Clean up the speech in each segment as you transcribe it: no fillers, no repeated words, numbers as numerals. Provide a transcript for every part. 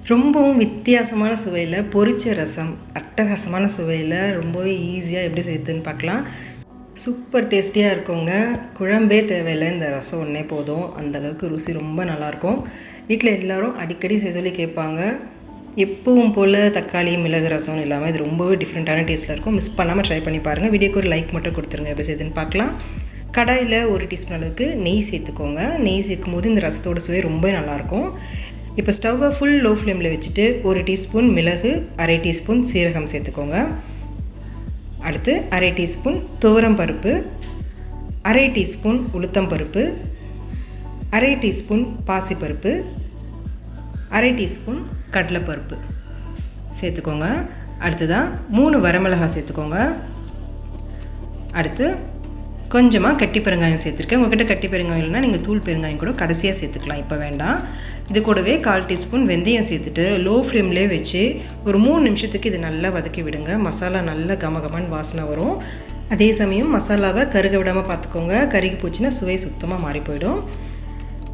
ரொம்பவும் வித்தியாசமான சுவையில் பொரிச்ச ரசம் அட்டகாசமான சுவையில் ரொம்பவே ஈஸியாக எப்படி செய்யுதுன்னு பார்க்கலாம். சூப்பர் டேஸ்டியாக இருக்குங்க. குழம்பே தேவையில்லை, இந்த ரசம் ஒன்றே போதும். அந்தளவுக்கு ருசி ரொம்ப நல்லாயிருக்கும். வீட்டில் எல்லோரும் அடிக்கடி செய்ய சொல்லி கேட்பாங்க. எப்பவும் போல் தக்காளி மிளகு ரசம்னு இல்லாமல் இது ரொம்பவே டிஃப்ரெண்ட்டான டேஸ்ட்டில் இருக்கும். மிஸ் பண்ணாமல் ட்ரை பண்ணி பாருங்கள். வீடியோக்கு ஒரு லைக் மட்டும் கொடுத்துருங்க. எப்படி செய்யுதுன்னு பார்க்கலாம். கடாயில் 1 டீஸ்பூன் அளவுக்கு நெய் சேர்த்துக்கோங்க. நெய் சேர்க்கும் போது இந்த ரசத்தோட சுவை ரொம்ப நல்லாயிருக்கும். இப்போ ஸ்டவ்வை ஃபுல் லோ ஃப்ளேமில் வச்சுட்டு 1 டீஸ்பூன் மிளகு, 1/2 டீஸ்பூன் சீரகம் சேர்த்துக்கோங்க. அடுத்து 1/2 டீஸ்பூன் துவரம் பருப்பு, 1/2 டீஸ்பூன் உளுத்தம் பருப்பு, 1/2 டீஸ்பூன் பாசிப்பருப்பு, 1/2 டீஸ்பூன் கடலைப்பருப்பு சேர்த்துக்கோங்க. அடுத்ததான் 3 வரமிளகாய் சேர்த்துக்கோங்க. அடுத்து கொஞ்சமாக கட்டி பெருங்காயம் சேர்த்துருக்கேன். உங்கள்கிட்ட கட்டி பெருங்காயம் இல்லைனா நீங்கள் தூள் பெருங்காயம் கூட கடைசியாக சேர்த்துக்கலாம், இப்போ வேண்டாம். இது கூடவே 1/4 டீஸ்பூன் வெந்தயம் சேர்த்துட்டு லோ ஃப்ளேம்லேயே வச்சு ஒரு 3 நிமிஷத்துக்கு இது நல்லா வதக்கி விடுங்க. மசாலா நல்லா கமகமன்னு வாசனை வரும். அதே சமயம் மசாலாவை கருக விடாமல் பார்த்துக்கோங்க. கருகி போச்சுன்னா சுவை சுத்தமாக மாறி போயிடும்.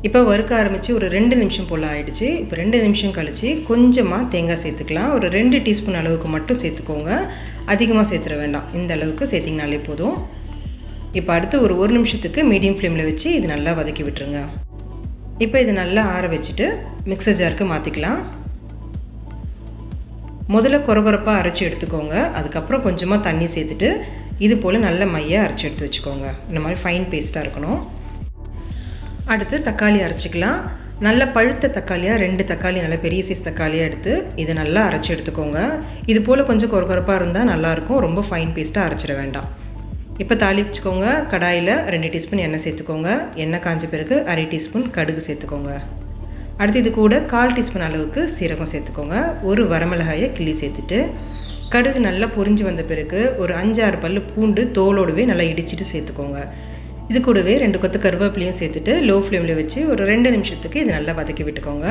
இப்போ வறுக்க ஆரம்பித்து ஒரு 2 நிமிஷம் போல் ஆகிடுச்சு. இப்போ 2 நிமிஷம் கழித்து கொஞ்சமாக தேங்காய் சேர்த்துக்கலாம். ஒரு 2 டீஸ்பூன் அளவுக்கு மட்டும் சேர்த்துக்கோங்க, அதிகமாக சேர்த்துட வேண்டாம். இந்த அளவுக்கு சேர்த்திங்கனாலே போதும். இப்போ அடுத்து ஒரு 1 நிமிஷத்துக்கு மீடியம் ஃப்ளேமில் வச்சு இது நல்லா வதக்கி விட்டுருங்க. இப்போ இது நல்லா ஆற வச்சுட்டு மிக்சர் ஜாருக்கு மாற்றிக்கலாம். முதல்ல கொரகொரப்பாக அரைச்சி எடுத்துக்கோங்க. அதுக்கப்புறம் கொஞ்சமாக தண்ணி சேர்த்துட்டு இது போல் நல்ல மையாக அரைச்சி எடுத்து வச்சுக்கோங்க. இந்த மாதிரி ஃபைன் பேஸ்ட்டாக இருக்கணும். அடுத்து தக்காளி அரைச்சிக்கலாம். நல்ல பழுத்த தக்காளியாக 2 தக்காளி, நல்ல பெரிய சைஸ் தக்காளியாக எடுத்து இதை நல்லா அரைச்சி எடுத்துக்கோங்க. இது போல் கொஞ்சம் கொரகொரப்பாக இருந்தால் நல்லாயிருக்கும். ரொம்ப ஃபைன் பேஸ்ட்டாக அரைச்சிட வேண்டாம். இப்போ தாளிச்சுக்கோங்க. கடாயில் 2 டீஸ்பூன் எண்ணெய் சேர்த்துக்கோங்க. எண்ணெய் காஞ்ச பிறகு 1/2 டீஸ்பூன் கடுகு சேர்த்துக்கோங்க. அடுத்து இது கூட 1/4 டீஸ்பூன் அளவுக்கு சீரகம் சேர்த்துக்கோங்க. ஒரு வரமிளகாயை கிள்ளி சேர்த்துட்டு கடுகு நல்லா பொரிஞ்சு வந்த பிறகு ஒரு 5-6 பல் பூண்டு தோலோடவே நல்லா இடிச்சிட்டு சேர்த்துக்கோங்க. இது கூடவே 2 கொத்து கருவேப்பிலையும் சேர்த்துட்டு லோ ஃப்ளேமில் வச்சு ஒரு 2 நிமிஷத்துக்கு இது நல்லா வதக்கி விட்டுக்கோங்க.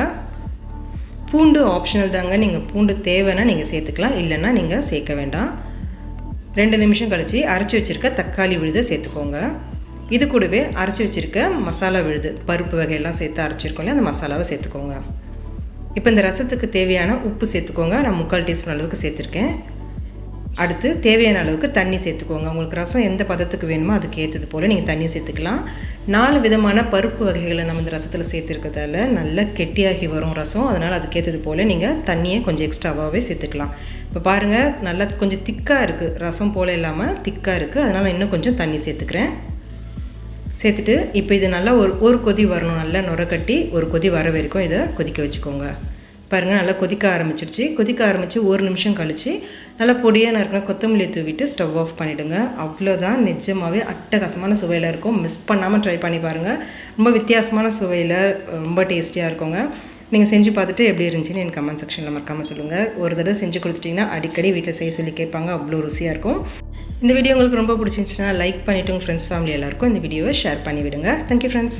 பூண்டு ஆப்ஷனல் தாங்க. நீங்கள் பூண்டு தேவைன்னா நீங்கள் சேர்த்துக்கலாம், இல்லைன்னா நீங்கள் சேர்க்க வேண்டாம். 2 நிமிஷம் கழித்து அரைச்சி வச்சுருக்க தக்காளி விழுதை சேர்த்துக்கோங்க. இது கூடவே அரைச்சி வச்சுருக்க மசாலா விழுது, பருப்பு வகையெல்லாம் சேர்த்து அரைச்சிருக்கோம்ல, அந்த மசாலாவை சேர்த்துக்கோங்க. இப்போ இந்த ரசத்துக்கு தேவையான உப்பு சேர்த்துக்கோங்க. நான் 3/4 டீஸ்பூன் அளவுக்கு சேர்த்துருக்கேன். அடுத்து தேவையான அளவுக்கு தண்ணி சேர்த்துக்கோங்க. உங்களுக்கு ரசம் எந்த பதத்துக்கு வேணுமோ அதுக்கு ஏற்றது போல் நீங்கள் தண்ணி சேர்த்துக்கலாம். 4 விதமான பருப்பு வகைகளை நம்ம இந்த ரசத்தில் சேர்த்துருக்கிறதால நல்லா கெட்டியாகி வரும் ரசம். அதனால் அதுக்கேற்றது போல் நீங்கள் தண்ணியை கொஞ்சம் எக்ஸ்ட்ராவாகவே சேர்த்துக்கலாம். இப்போ பாருங்கள், நல்லா கொஞ்சம் திக்காக இருக்குது, ரசம் போல் இல்லாமல் திக்காக இருக்குது. அதனால் இன்னும் கொஞ்சம் தண்ணி சேர்த்துக்கிறேன். சேர்த்துட்டு இப்போ இது நல்லா ஒரு கொதி வரணும். நல்லா நுரக்கட்டி ஒரு கொதி வர வரைக்கும் இதை கொதிக்க வச்சுக்கோங்க. பாருங்கள், நல்லா கொதிக்க ஆரம்பிச்சிருச்சு. கொதிக்க ஆரம்பித்து 1 நிமிஷம் கழித்து நல்லா பொடியாக நறுக்கின கொத்தமல்லியை தூவிட்டு ஸ்டவ் ஆஃப் பண்ணிவிடுங்க. அவ்வளோதான், நிஜமாகவே அட்டகாசமான சுவையில் இருக்கும். மிஸ் பண்ணாமல் ட்ரை பண்ணி பாருங்கள். ரொம்ப வித்தியாசமான சுவையில் ரொம்ப டேஸ்டியாக இருக்குங்க. நீங்கள் செஞ்சு பார்த்துட்டு எப்படி இருந்துச்சுன்னு எனக்கு கமெண்ட் செக்ஷனில் மறக்காமல் சொல்லுங்கள். ஒரு தடவை செஞ்சு கொடுத்துட்டிங்கன்னா அடிக்கடி வீட்டில் செய்ய சொல்லி கேட்பாங்க. அவ்வளோ ருசியாக இருக்கும். இந்த வீடியோ உங்களுக்கு ரொம்ப பிடிச்சிருந்துச்சுன்னா லைக் பண்ணிவிட்டு உங்கள் ஃப்ரெண்ட்ஸ் ஃபேமிலி எல்லாருக்கும் இந்த வீடியோவை ஷேர் பண்ணிவிடுங்க. Thank you friends.